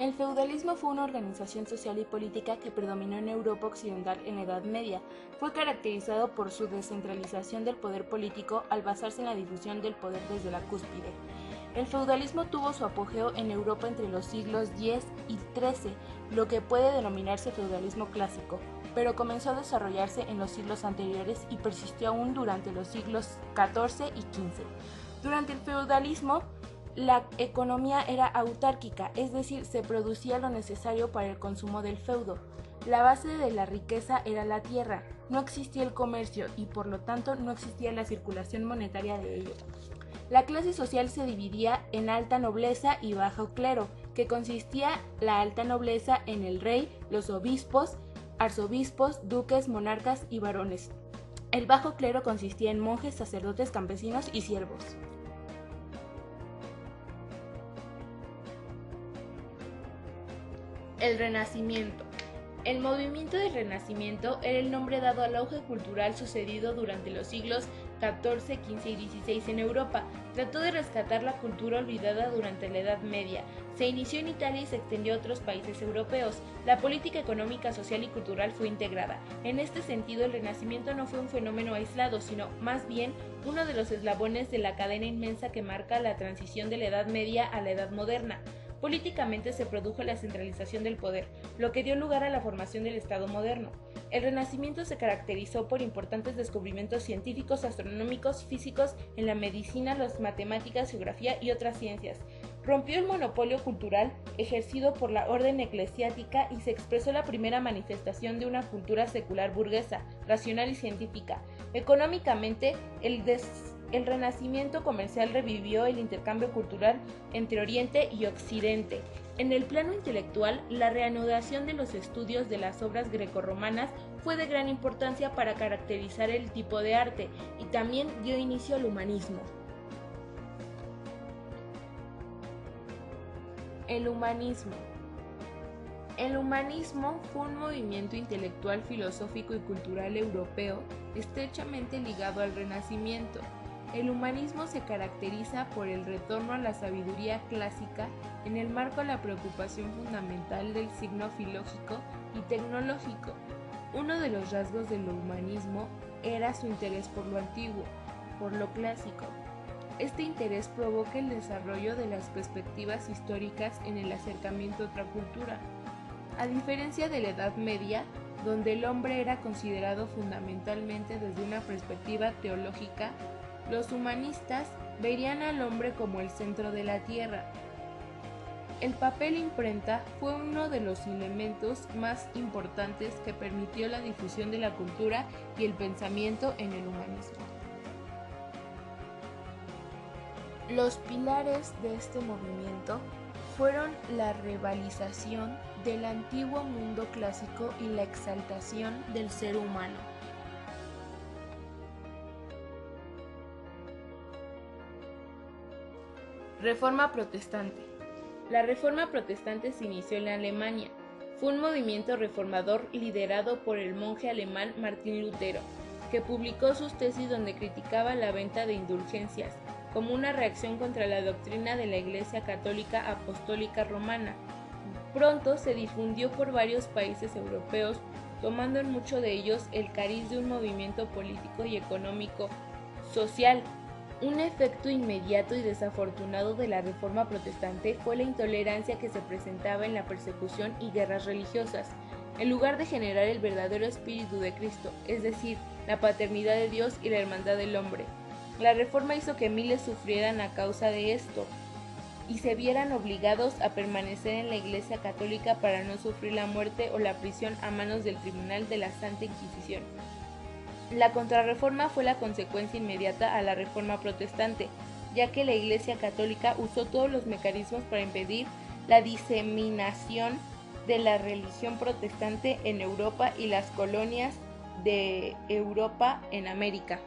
El feudalismo fue una organización social y política que predominó en Europa occidental en la Edad Media. Fue caracterizado por su descentralización del poder político al basarse en la difusión del poder desde la cúspide. El feudalismo tuvo su apogeo en Europa entre los siglos X y XIII, lo que puede denominarse feudalismo clásico, pero comenzó a desarrollarse en los siglos anteriores y persistió aún durante los siglos XIV y XV. Durante el feudalismo, la economía era autárquica, es decir, se producía lo necesario para el consumo del feudo. La base de la riqueza era la tierra, no existía el comercio y por lo tanto no existía la circulación monetaria de ello. La clase social se dividía en alta nobleza y bajo clero, que consistía la alta nobleza en el rey, los obispos, arzobispos, duques, monarcas y varones. El bajo clero consistía en monjes, sacerdotes, campesinos y siervos. El Renacimiento. El movimiento del Renacimiento era el nombre dado al auge cultural sucedido durante los siglos XIV, XV y XVI en Europa. Trató de rescatar la cultura olvidada durante la Edad Media. Se inició en Italia y se extendió a otros países europeos. La política económica, social y cultural fue integrada. En este sentido, el Renacimiento no fue un fenómeno aislado, sino más bien uno de los eslabones de la cadena inmensa que marca la transición de la Edad Media a la Edad Moderna. Políticamente se produjo la centralización del poder, lo que dio lugar a la formación del Estado moderno. El Renacimiento se caracterizó por importantes descubrimientos científicos, astronómicos, físicos, en la medicina, las matemáticas, geografía y otras ciencias. Rompió el monopolio cultural ejercido por la orden eclesiástica y se expresó la primera manifestación de una cultura secular burguesa, racional y científica. Económicamente, el Renacimiento comercial revivió el intercambio cultural entre Oriente y Occidente. En el plano intelectual, la reanudación de los estudios de las obras grecorromanas fue de gran importancia para caracterizar el tipo de arte y también dio inicio al humanismo. El humanismo. El humanismo fue un movimiento intelectual, filosófico y cultural europeo estrechamente ligado al Renacimiento. El humanismo se caracteriza por el retorno a la sabiduría clásica en el marco de la preocupación fundamental del signo filológico y tecnológico. Uno de los rasgos del humanismo era su interés por lo antiguo, por lo clásico. Este interés provoca el desarrollo de las perspectivas históricas en el acercamiento a otra cultura. A diferencia de la Edad Media, donde el hombre era considerado fundamentalmente desde una perspectiva teológica, los humanistas verían al hombre como el centro de la tierra. El papel imprenta fue uno de los elementos más importantes que permitió la difusión de la cultura y el pensamiento en el humanismo. Los pilares de este movimiento fueron la revitalización del antiguo mundo clásico y la exaltación del ser humano. Reforma protestante. La Reforma protestante se inició en Alemania. Fue un movimiento reformador liderado por el monje alemán Martín Lutero, que publicó sus tesis donde criticaba la venta de indulgencias, como una reacción contra la doctrina de la Iglesia Católica Apostólica Romana. Pronto se difundió por varios países europeos, tomando en muchos de ellos el cariz de un movimiento político y económico social. Un efecto inmediato y desafortunado de la Reforma protestante fue la intolerancia que se presentaba en la persecución y guerras religiosas, en lugar de generar el verdadero espíritu de Cristo, es decir, la paternidad de Dios y la hermandad del hombre. La Reforma hizo que miles sufrieran a causa de esto y se vieran obligados a permanecer en la Iglesia Católica para no sufrir la muerte o la prisión a manos del Tribunal de la Santa Inquisición. La Contrarreforma fue la consecuencia inmediata a la Reforma protestante, ya que la Iglesia Católica usó todos los mecanismos para impedir la diseminación de la religión protestante en Europa y las colonias de Europa en América.